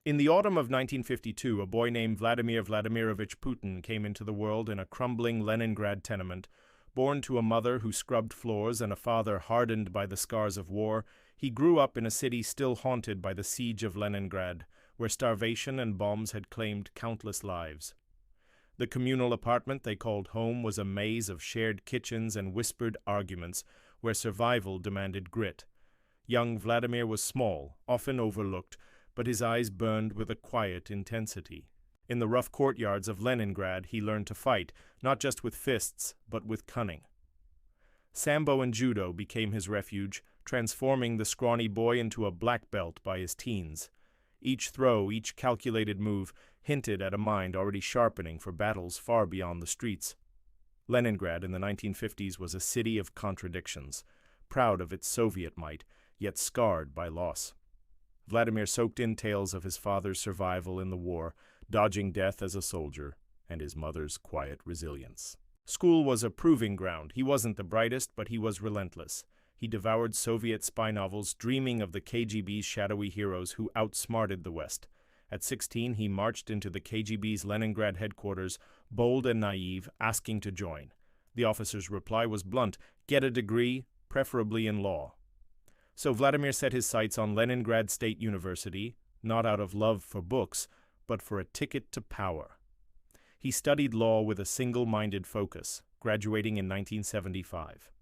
In the autumn of 1952, a boy named Vladimir Vladimirovich Putin came into the world in a crumbling Leningrad tenement. Born to a mother who scrubbed floors and a father hardened by the scars of war, he grew up in a city still haunted by the siege of Leningrad, where starvation and bombs had claimed countless lives. The communal apartment they called home was a maze of shared kitchens and whispered arguments where survival demanded grit. Young Vladimir was small, often overlooked, but his eyes burned with a quiet intensity. In the rough courtyards of Leningrad, he learned to fight, not just with fists, but with cunning. Sambo and judo became his refuge, transforming the scrawny boy into a black belt by his teens. Each throw, each calculated move, hinted at a mind already sharpening for battles far beyond the streets. Leningrad in the 1950s was a city of contradictions, proud of its Soviet might, yet scarred by loss. Vladimir soaked in tales of his father's survival in the war, dodging death as a soldier, and his mother's quiet resilience. School was a proving ground. He wasn't the brightest, but he was relentless. He devoured Soviet spy novels, dreaming of the KGB's shadowy heroes who outsmarted the West. At 16, he marched into the KGB's Leningrad headquarters, bold and naive, asking to join. The officer's reply was blunt: get a degree, preferably in law. So Vladimir set his sights on Leningrad State University, not out of love for books, but for a ticket to power. He studied law with a single-minded focus, graduating in 1975.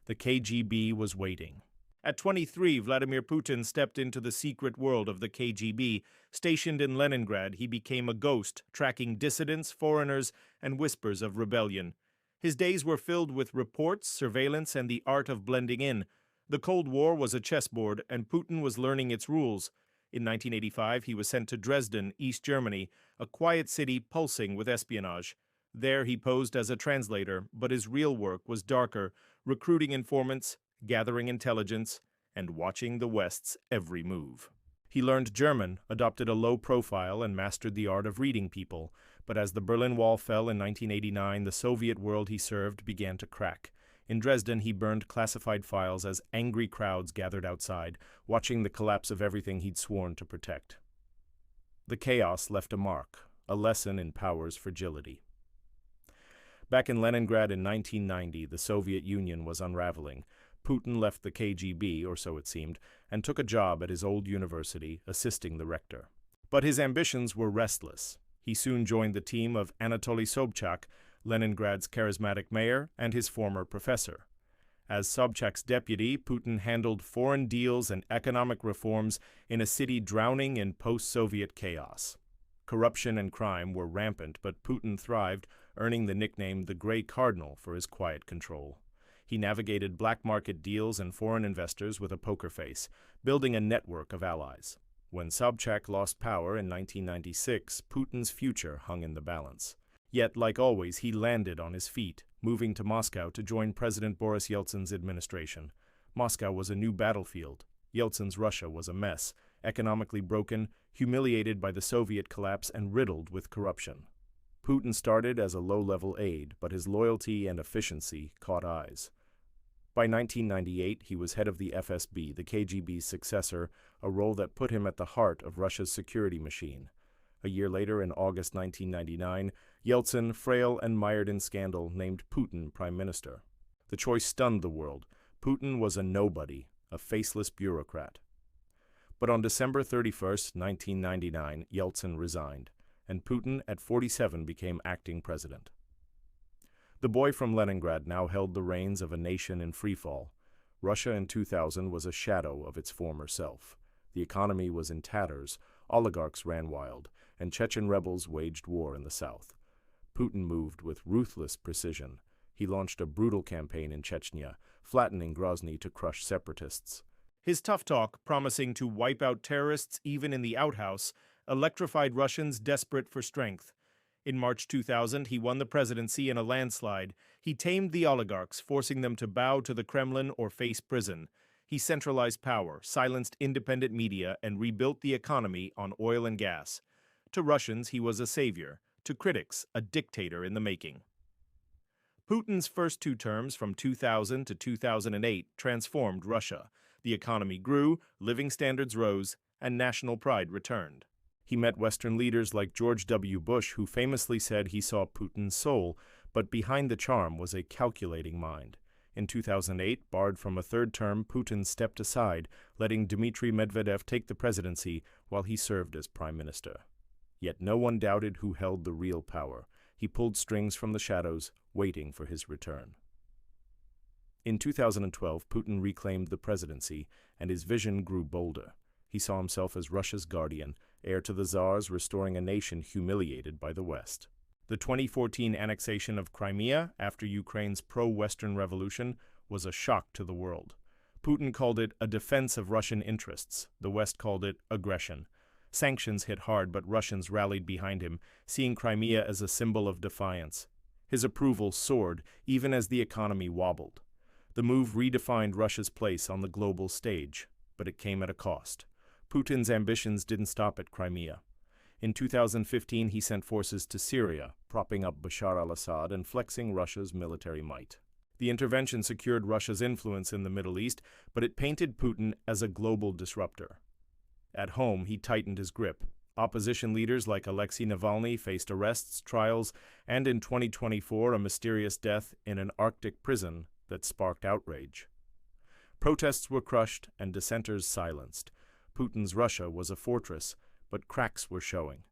The KGB was waiting. At 23, Vladimir Putin stepped into the secret world of the KGB. Stationed in Leningrad, he became a ghost, tracking dissidents, foreigners, and whispers of rebellion. His days were filled with reports, surveillance, and the art of blending in. The Cold War was a chessboard, and Putin was learning its rules. In 1985, he was sent to Dresden, East Germany, a quiet city pulsing with espionage. There he posed as a translator, but his real work was darker, recruiting informants, gathering intelligence, and watching the West's every move. He learned German, adopted a low profile, and mastered the art of reading people. But as the Berlin Wall fell in 1989, the Soviet world he served began to crack. In Dresden, he burned classified files as angry crowds gathered outside, watching the collapse of everything he'd sworn to protect. The chaos left a mark, a lesson in power's fragility. Back in Leningrad in 1990, the Soviet Union was unraveling. Putin left the KGB, or so it seemed, and took a job at his old university, assisting the rector. But his ambitions were restless. He soon joined the team of Anatoly Sobchak, Leningrad's charismatic mayor, and his former professor. As Sobchak's deputy, Putin handled foreign deals and economic reforms in a city drowning in post-Soviet chaos. Corruption and crime were rampant, but Putin thrived, earning the nickname the Grey Cardinal for his quiet control. He navigated black market deals and foreign investors with a poker face, building a network of allies. When Sobchak lost power in 1996, Putin's future hung in the balance. Yet, like always, he landed on his feet, moving to Moscow to join President Boris Yeltsin's administration. Moscow was a new battlefield. Yeltsin's Russia was a mess, economically broken, humiliated by the Soviet collapse, and riddled with corruption. Putin started as a low-level aide, but his loyalty and efficiency caught eyes. By 1998, he was head of the FSB, the KGB's successor, a role that put him at the heart of Russia's security machine. A year later, in August 1999, Yeltsin, frail and mired in scandal, named Putin prime minister. The choice stunned the world. Putin was a nobody, a faceless bureaucrat. But on December 31, 1999, Yeltsin resigned, and Putin, at 47, became acting president. The boy from Leningrad now held the reins of a nation in freefall. Russia in 2000 was a shadow of its former self. The economy was in tatters, oligarchs ran wild, and Chechen rebels waged war in the south. Putin moved with ruthless precision. He launched a brutal campaign in Chechnya, flattening Grozny to crush separatists. His tough talk, promising to wipe out terrorists even in the outhouse, electrified Russians desperate for strength. In March 2000, he won the presidency in a landslide. He tamed the oligarchs, forcing them to bow to the Kremlin or face prison. He centralized power, silenced independent media, and rebuilt the economy on oil and gas. To Russians, he was a savior. To critics, a dictator in the making. Putin's first two terms, from 2000 to 2008, transformed Russia. The economy grew, living standards rose, and national pride returned. He met Western leaders like George W. Bush, who famously said he saw Putin's soul, but behind the charm was a calculating mind. In 2008, barred from a third term, Putin stepped aside, letting Dmitry Medvedev take the presidency while he served as prime minister. Yet no one doubted who held the real power. He pulled strings from the shadows, waiting for his return. In 2012, Putin reclaimed the presidency, and his vision grew bolder. He saw himself as Russia's guardian, heir to the Tsars, restoring a nation humiliated by the West. The 2014 annexation of Crimea, after Ukraine's pro-Western revolution, was a shock to the world. Putin called it a defense of Russian interests. The West called it aggression. Sanctions hit hard, but Russians rallied behind him, seeing Crimea as a symbol of defiance. His approval soared, even as the economy wobbled. The move redefined Russia's place on the global stage, but it came at a cost. Putin's ambitions didn't stop at Crimea. In 2015, he sent forces to Syria, propping up Bashar al-Assad and flexing Russia's military might. The intervention secured Russia's influence in the Middle East, but it painted Putin as a global disruptor. At home, he tightened his grip. Opposition leaders like Alexei Navalny faced arrests, trials, and in 2024, a mysterious death in an Arctic prison that sparked outrage. Protests were crushed and dissenters silenced. Putin's Russia was a fortress, but cracks were showing.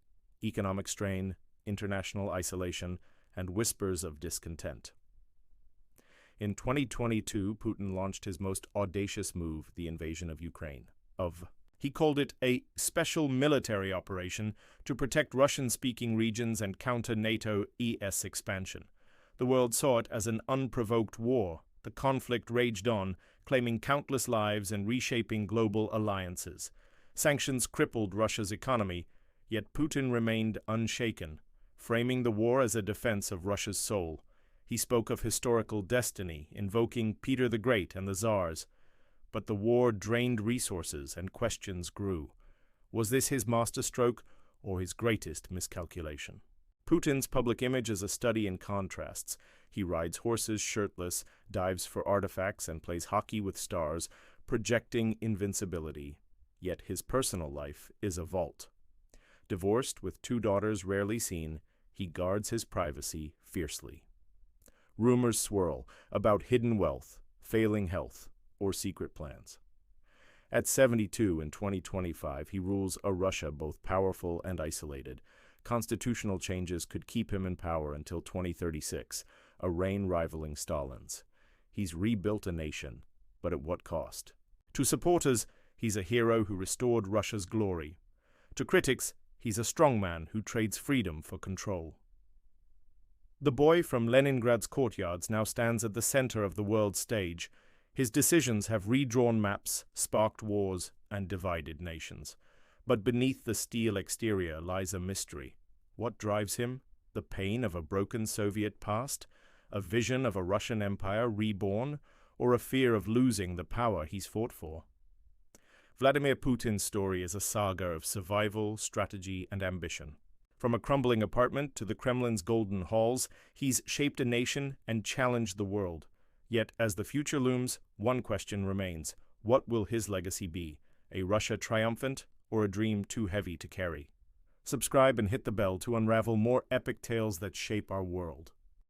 Economic strain, international isolation, and whispers of discontent. In 2022, Putin launched his most audacious move, the invasion of Ukraine. He called it a special military operation to protect Russian-speaking regions and counter NATO ES expansion. The world saw it as an unprovoked war. The conflict raged on, claiming countless lives and reshaping global alliances. Sanctions crippled Russia's economy, yet Putin remained unshaken, framing the war as a defense of Russia's soul. He spoke of historical destiny, invoking Peter the Great and the Tsars. But the war drained resources and questions grew. Was this his masterstroke or his greatest miscalculation? Putin's public image is a study in contrasts. He rides horses shirtless, dives for artifacts, and plays hockey with stars, projecting invincibility. Yet his personal life is a vault. Divorced with 2 daughters rarely seen, he guards his privacy fiercely. Rumors swirl about hidden wealth, failing health, or secret plans. At 72 in 2025, he rules a Russia both powerful and isolated. Constitutional changes could keep him in power until 2036, a reign rivaling Stalin's. He's rebuilt a nation, but at what cost? To supporters, he's a hero who restored Russia's glory. To critics, he's a strongman who trades freedom for control. The boy from Leningrad's courtyards now stands at the center of the world stage. His decisions have redrawn maps, sparked wars, and divided nations. But beneath the steel exterior lies a mystery. What drives him? The pain of a broken Soviet past? A vision of a Russian empire reborn? Or a fear of losing the power he's fought for? Vladimir Putin's story is a saga of survival, strategy, and ambition. From a crumbling apartment to the Kremlin's golden halls, he's shaped a nation and challenged the world. Yet, as the future looms, one question remains. What will his legacy be? A Russia triumphant, or a dream too heavy to carry? Subscribe and hit the bell to unravel more epic tales that shape our world.